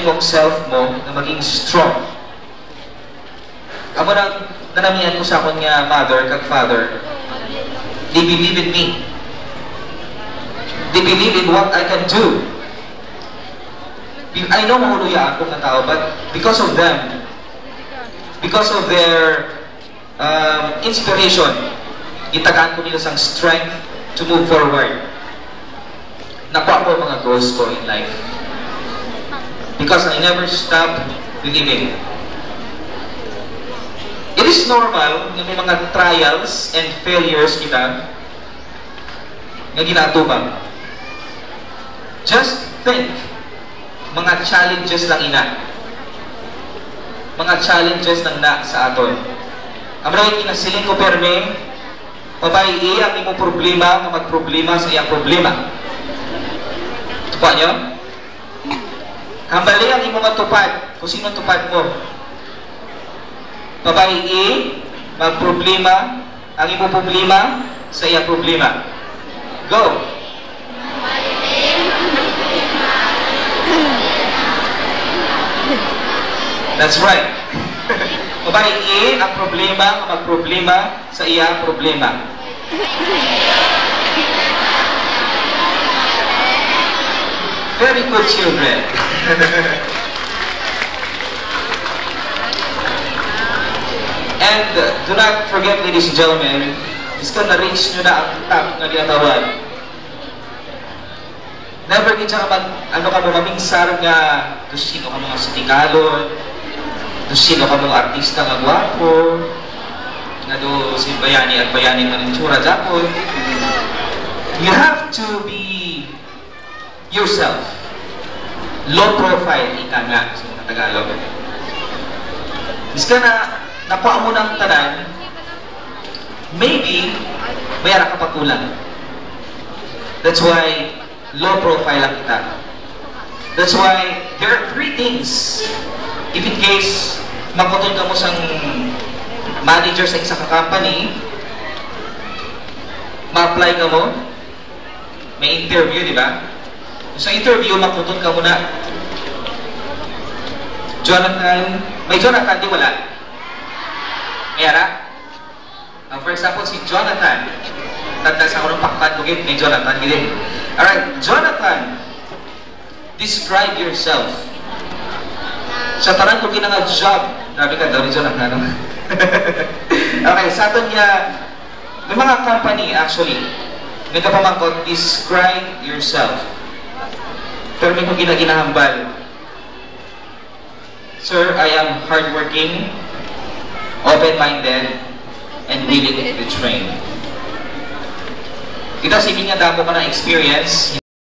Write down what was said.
imong self mo na maging strong. Amo na nanamihan ko sa akong nga mother kag father. They believe in me. They believe in what I can do. I know mahuluya ako ng tao, but because of them, because of their inspiration, itagaan ko nila sang strength to move forward. Nakuha ko mga goals ko in life. Because I never stop believing. It is normal na may mga trials and failures kita na ginatubang. Just think, mga challenges lang ina. Mga challenges lang na sa aton. Ang maraming kinasiling ko perme, pabay iya ang imong problema, nga magproblema sa iyang problema. Tupa nyo? Hambali ang imong matupad, kung sino tupad mo. Pabay magproblema, ang imong problema sa iyang problema. Go! That's right. Babae ang problema, magproblema sa iya problema. Very good children. And do not forget, ladies and gentlemen, is ka na-reach nyo na ang top na ginatawag. Never din siya ano ka mo mamingsar nga kung sino ka mga sitikalon, kung sino ka mga artista nga gwapo, nga do si bayani at bayani nga ng tsura Japon. You have to be yourself. Low profile, ika nga sa mga Tagalog. Is ka na nakuha mo ng tanan, maybe mayara ka pa kulang. That's why low profile lang kita. That's why there are 3 things. If in case magputol ka mo sang manager sa isang company, ma-apply ka mo, may interview, di ba? Sa interview, magputol ka muna. Jonathan, may Jonathan, di wala? Mayara? For example, si Jonathan, tanda sa ako ng paktan ko, may Jonathan, gilid. Alright, Jonathan, describe yourself. Sa taran ko kinanga job. Grabe ka daw ni Jonathan. Okay, sa atin niya, may mga company actually, may kapamangkot, describe yourself. Pero may kong ginaginahambal. Sir, I am hardworking, open-minded, and willing to train. Kita sining nga damo ka ng experience.